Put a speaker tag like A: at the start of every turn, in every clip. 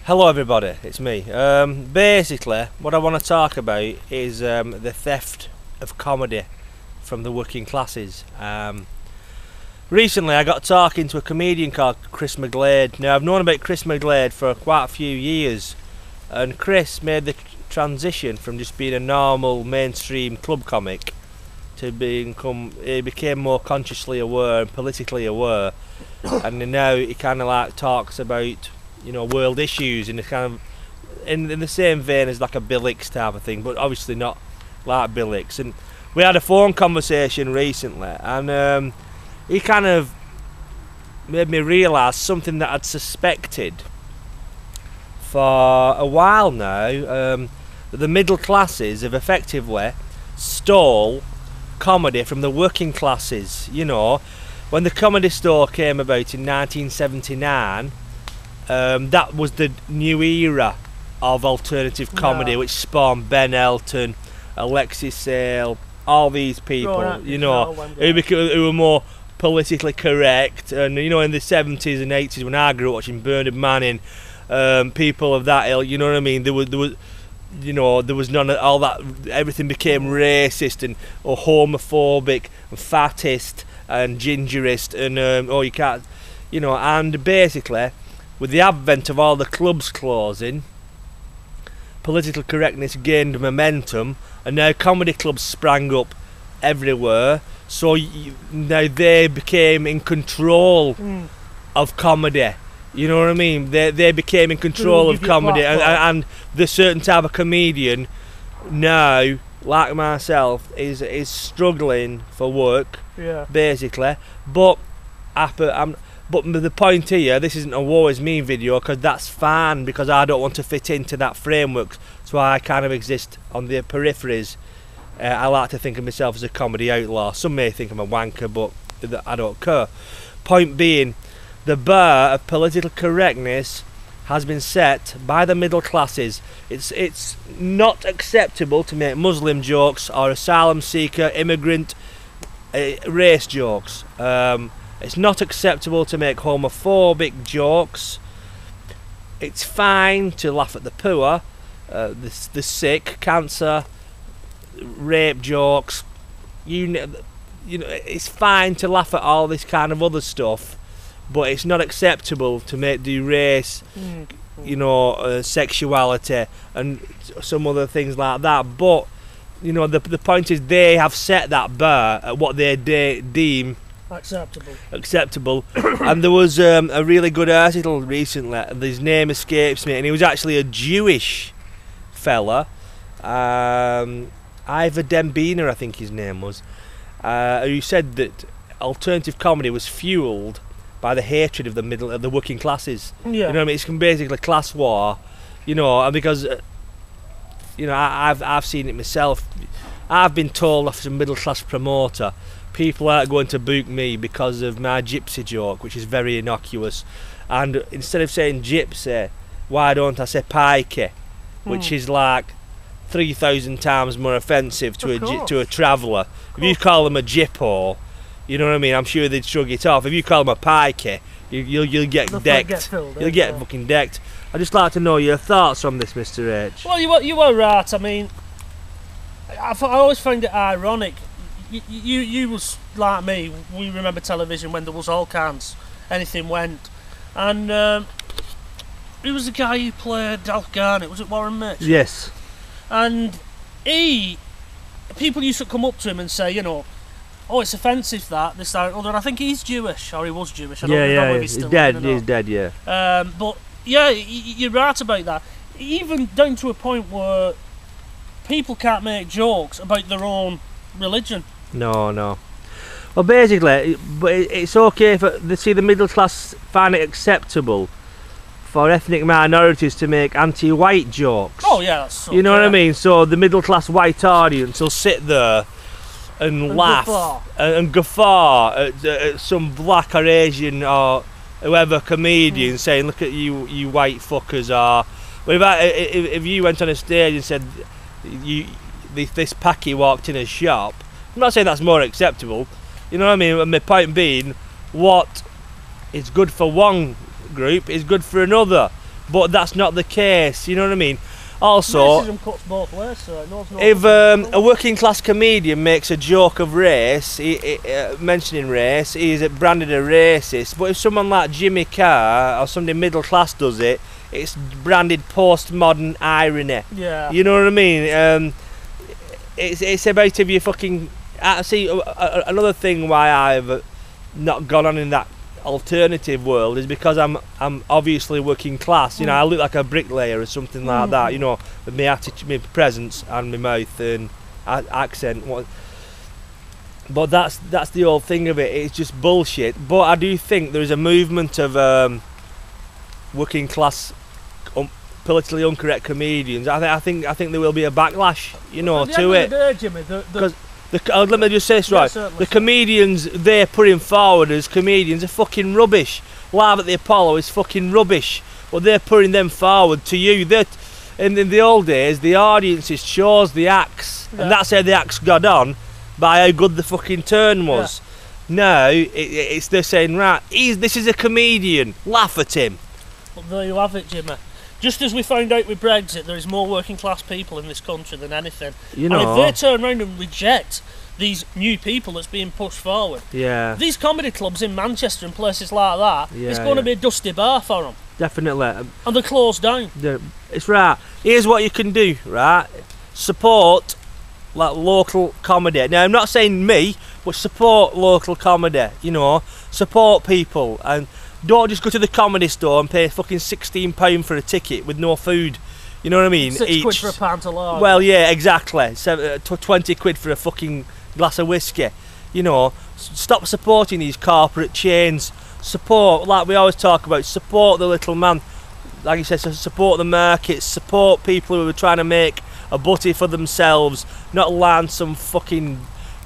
A: Hello everybody, it's me. Basically, what I want to talk about is the theft of comedy from the working classes. Recently I got talking to a comedian called Chris McGlade. Now I've known about Chris McGlade for quite a few years, and Chris made the transition from just being a normal mainstream club comic to he became more consciously aware and politically aware, and now he kind of like talks about, you know, world issues in the kind of in the same vein as like a Bill Hicks type of thing, but obviously not like Bill Hicks. And we had a phone conversation recently, and he kind of made me realise something that I'd suspected for a while now, that the middle classes have effectively stole comedy from the working classes. You know, when the Comedy Store came about in 1979, that was the new era of alternative comedy, which spawned Ben Elton, Alexis Sale, all these people, you know, who were more politically correct. And you know, in the 70s and 80s, when I grew up watching Bernard Manning, people of that ilk, you know what I mean, there was you know, there was none of all that. Everything became racist and or homophobic and fattist and gingerist, and oh, you can't, you know. And basically, with the advent of all the clubs closing, political correctness gained momentum, and now comedy clubs sprang up everywhere. So now they became in control of comedy. You know what I mean? They became in control of comedy, and the certain type of comedian now, like myself, is struggling for work, basically. But the point here, this isn't a woe is me video, because that's fine, because I don't want to fit into that framework, so I kind of exist on the peripheries. I like to think of myself as a comedy outlaw. Some may think I'm a wanker, but I don't care. Point being, the bar of political correctness has been set by the middle classes. It's not acceptable to make Muslim jokes or asylum seeker, immigrant, race jokes. It's not acceptable to make homophobic jokes. It's fine to laugh at the poor, the sick, cancer, rape jokes. You know, it's fine to laugh at all this kind of other stuff, but it's not acceptable to do race, you know, sexuality and some other things like that. But you know, the point is, they have set that bar at what they deem acceptable. And there was a really good article recently, his name escapes me, and he was actually a Jewish fella, Ivor Dembina I think his name was, who said that alternative comedy was fueled by the hatred of the working classes. You know what I mean? It's basically class war, you know. And because you know, I've seen it myself. I've been told off some middle class promoter, people aren't going to book me because of my gypsy joke, which is very innocuous. And instead of saying gypsy, why don't I say pikey, which is like 3,000 times more offensive to a traveller. If you call them a gyppo, you know what I mean, I'm sure they'd shrug it off. If you call them a pikey, you'll get decked. You'll get fucking decked. I'd just like to know your thoughts on this, Mr. H.
B: Well, you were right. I mean, I always found it ironic. You was like me. We remember television when there was all kinds, anything went. And who was the guy who played Alf Garnett? Was it Warren Mitch?
A: Yes.
B: And people used to come up to him and say, you know, oh, it's offensive that, this, that, and other. I think he's Jewish, or he was Jewish. I don't know if he's still
A: dead. He's dead, yeah.
B: But yeah, you're right about that. Even down to a point where people can't make jokes about their own religion.
A: No. Well, basically, but it's okay for the middle class find it acceptable for ethnic minorities to make anti-white jokes.
B: Oh yeah, that's so
A: you know what I mean. So the middle class white audience will sit there and laugh and guffaw at some black or Asian or whoever comedian saying, "Look at you white fuckers." Or if you went on a stage and said, this packy walked in a shop, I'm not saying that's more acceptable. You know what I mean? And my point being, what is good for one group is good for another. but that's not the case. You know what I mean? Also,
B: racism cuts both ways, so it knows no
A: if a working class comedian makes a joke of race, mentioning race, he's branded a racist. But if someone like Jimmy Carr or somebody middle class does it, it's branded postmodern irony.
B: Yeah.
A: You know what I mean? It's about if you fucking. See, another thing why I've not gone on in that alternative world is because I'm obviously working class. You know, I look like a bricklayer or something like that. You know, with my attitude, my presence, and my mouth and accent. But that's the whole thing of it. It's just bullshit. But I do think there is a movement of working class, politically incorrect comedians. I think there will be a backlash. You know, to it. Because let me just say this right. The comedians they're putting forward as comedians are fucking rubbish. Live at the Apollo is fucking rubbish. Well, they're putting them forward to you. In the old days, the audiences chose the acts, and that's how the acts got on, by how good the fucking turn was. Yeah. Now it's they're saying, right, this is a comedian. Laugh at him.
B: But there you have it, Jimmy. Just as we found out with Brexit, there is more working class people in this country than anything.
A: You know,
B: and if they turn around and reject these new people that's being pushed forward, these comedy clubs in Manchester and places like that, it's going to be a dusty bar for them.
A: Definitely.
B: And they're closed down.
A: It's right. Here's what you can do, right? Support like local comedy. Now, I'm not saying me, but support local comedy. You know, support people and. Don't just go to the comedy store and pay fucking £16 for a ticket with no food. You know what I mean?
B: 6 quid for a pint of lager.
A: Well, yeah, exactly. 20 quid for a fucking glass of whiskey. You know, stop supporting these corporate chains. Support, like we always talk about, support the little man. Like you said, support the markets. Support people who are trying to make a butty for themselves, not line some fucking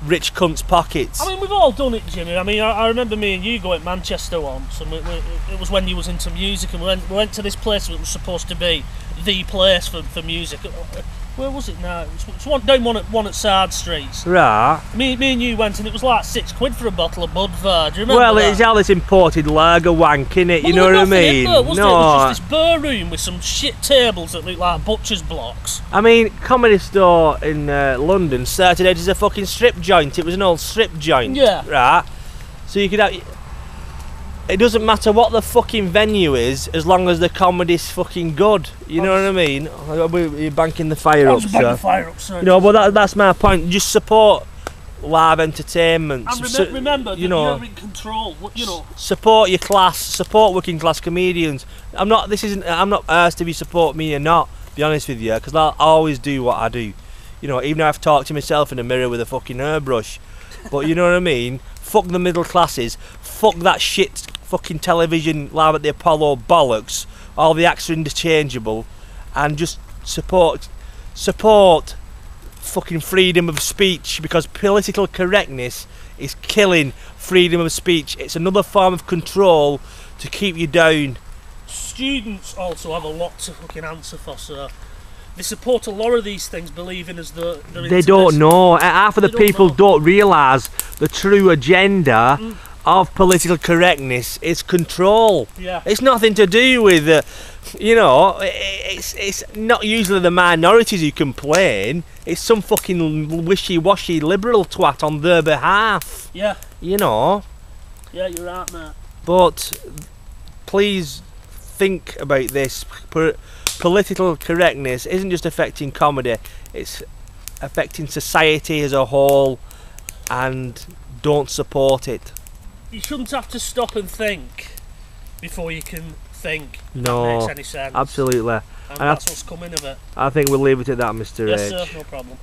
A: rich cunt's pockets.
B: I mean, we've all done it, Jimmy. I mean, I remember me and you going to Manchester once, and it was when you was into music, and we went to this place that was supposed to be the place for music. Where was it now? It's down one at Sard Streets.
A: Right.
B: Me and you went, and it was like 6 quid for a bottle of Budvar. Do you remember?
A: Well,
B: that?
A: it's all this imported lager wank, innit? You know what I mean?
B: It was just this bar room with some shit tables that looked like butcher's blocks.
A: I mean, Comedy Store in London started out as a fucking strip joint. It was an old strip joint. Yeah. Right. So you could have. It doesn't matter what the fucking venue is, as long as the comedy's fucking good. You know what I mean? You're banking the fire up,
B: sir. The fire up, sir.
A: You know, but that's my point. Just support live entertainment.
B: And remember that you're in control. You know,
A: support your class. Support working class comedians. I'm not asked if you support me or not. Be honest with you, because I'll always do what I do. You know, even though I've talked to myself in the mirror with a fucking hairbrush. But you know what I mean? Fuck the middle classes. Fuck that shit. Fucking television live at the Apollo bollocks. All the acts are interchangeable, and just support fucking freedom of speech, because political correctness is killing freedom of speech. It's another form of control to keep you down.
B: Students also have a lot to fucking answer for, sir. They support a lot of these things, believing as though
A: they don't know. Half of the people don't realise the true agenda of political correctness is control.
B: Yeah.
A: It's nothing to do with, you know, it's not usually the minorities who complain. It's some fucking wishy-washy liberal twat on their behalf.
B: Yeah.
A: You know.
B: Yeah, you're right, mate.
A: But please think about this. Political correctness isn't just affecting comedy, it's affecting society as a whole, and don't support it.
B: You shouldn't have to stop and think before you can think.
A: No,
B: that makes any sense.
A: Absolutely.
B: And that's what's coming of it.
A: I think we'll leave it at that, Mr.
B: Yes,
A: H.
B: sir, no problem.